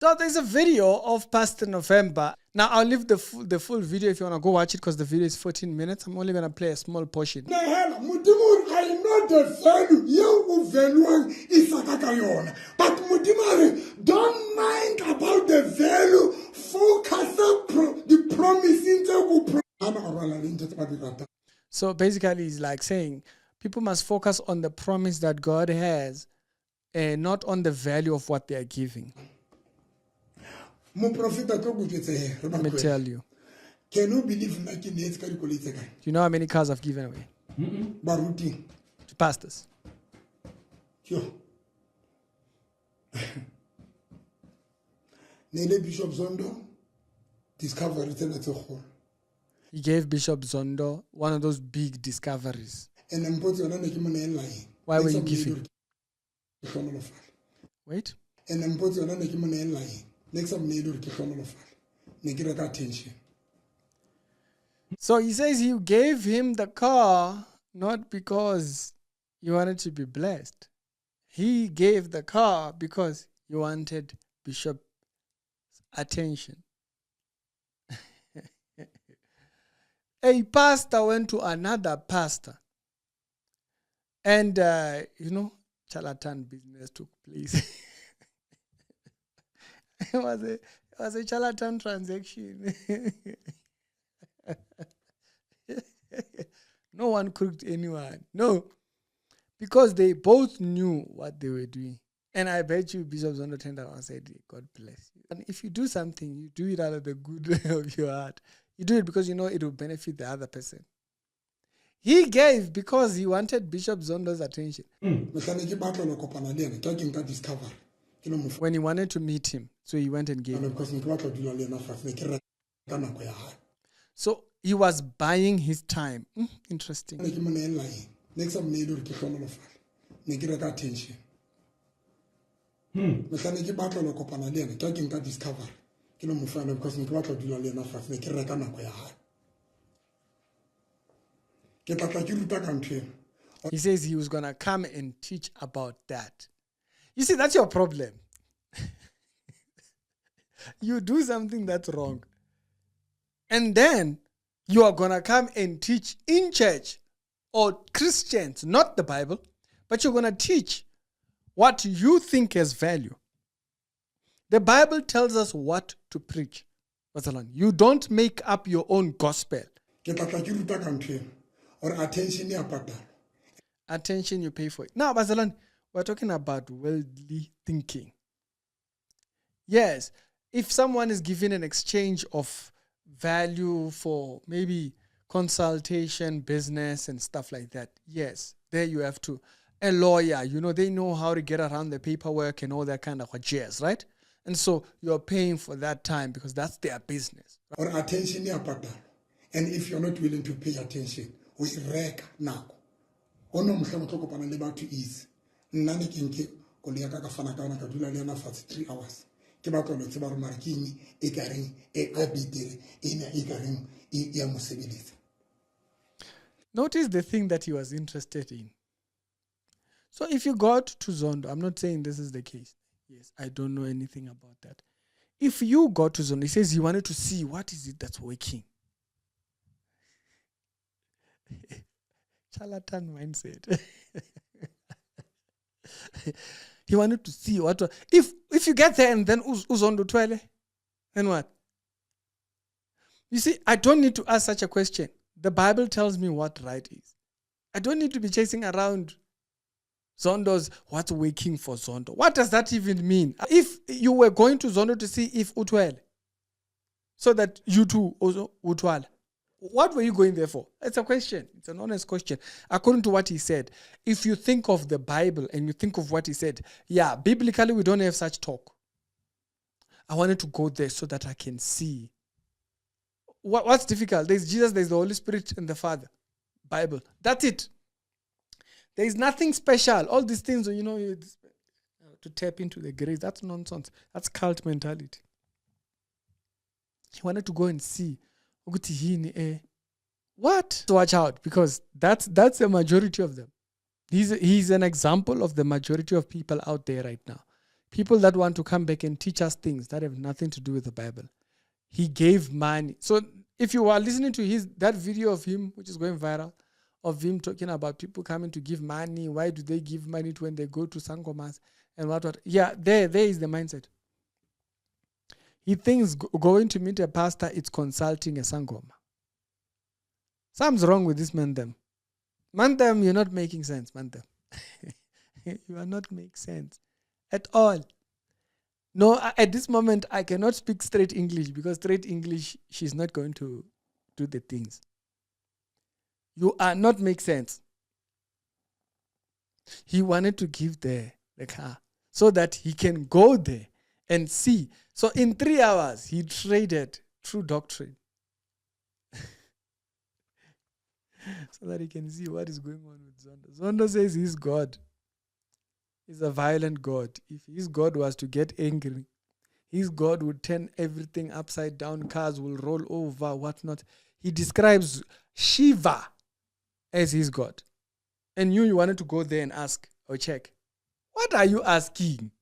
So there's a video of Pastor November. Now I'll leave the full video if you want to go watch it because the video is 14 minutes. I'm only going to play a small portion. I know the value. You value is but Mudimari, don't mind about the value. Focus on the promise in. So basically, he's like saying people must focus on the promise that God has and not on the value of what they are giving. Let me tell you. Can you believe Do you know how many cars I've given away? Baruti. To pastors. Nele Bishop Zondo discovery. He gave Bishop Zondo one of those big discoveries. Why were you giving? Wait. So he says you gave him the car not because you wanted to be blessed. He gave the car because you wanted Bishop's attention. A pastor went to another pastor. And, charlatan business took place. It was a charlatan transaction. No one crooked anyone. No. Because they both knew what they were doing. And I bet you Bishop Zondo turned around and said, God bless you. And if you do something, you do it out of the good of your heart. You do it because you know it will benefit the other person. He gave because he wanted Bishop Zondo's attention. When he wanted to meet him, so he went and gave him. So he was buying his time. Interesting. He says he was going to come and teach about that. You see, that's your problem. You do something that's wrong. And then you are going to come and teach in church or Christians, not the Bible, but you're going to teach what you think has value. The Bible tells us what to preach. You don't make up your own gospel. Or attention, attention you pay for it. Now, Bazalan, we're talking about worldly thinking. Yes, if someone is given an exchange of value for maybe consultation, business, and stuff like that, yes, there you have to. A lawyer, they know how to get around the paperwork and all that kind of jazz, right? And so you're paying for that time because that's their business. Or attention, and if you're not willing to pay attention, we wreck now. Ono mhlemo tloko pana le batho is. Nna ne kenke kolea ka fana ka ka dula le na fast 3 hours. Ke ba tlolo tseba re marking e kareng e abitele ina e kareng e ya mosebelisa. Notice the thing that he was interested in. So if you got to Zondo, I'm not saying this is the case. Yes, I don't know anything about that. If you got to Zondo, he says he wanted to see what is it that's working. Charlatan mindset. He wanted to see what if you get there and then Zondo twele, then what? You see, I don't need to ask such a question. The Bible tells me what right is. I don't need to be chasing around Zondo's what's working for Zondo. What does that even mean? If you were going to Zondo to see if utwele, so that you too also utwala, what were you going there for? It's a question. It's an honest question. According to what he said, if you think of the Bible and you think of what he said, yeah, biblically we don't have such talk. I wanted to go there so that I can see. What's difficult? There's Jesus, there's the Holy Spirit and the Father. Bible. That's it. There is nothing special. All these things, to tap into the grace, that's nonsense. That's cult mentality. He wanted to go and see. What? So watch out, because that's the majority of them. He's an example of the majority of people out there right now. People that want to come back and teach us things that have nothing to do with the Bible. He gave money. So if you are listening to that video of him, which is going viral, of him talking about people coming to give money, why do they give money when they go to sangomas and what? Yeah, there is the mindset. He thinks going to meet a pastor, it's consulting a sangoma. Something's wrong with this man them. Man them, you're not making sense, man them. You are not making sense at all. No, at this moment, I cannot speak straight English because straight English, she's not going to do the things. You are not make sense. He wanted to give the car so that he can go there and see. So in 3 hours, he traded through doctrine so that he can see what is going on with Zondo. Zondo says he's God. He's a violent God. If his God was to get angry, his God would turn everything upside down. Cars will roll over, whatnot. He describes Shiva as his God. And you wanted to go there and ask or check. What are you asking?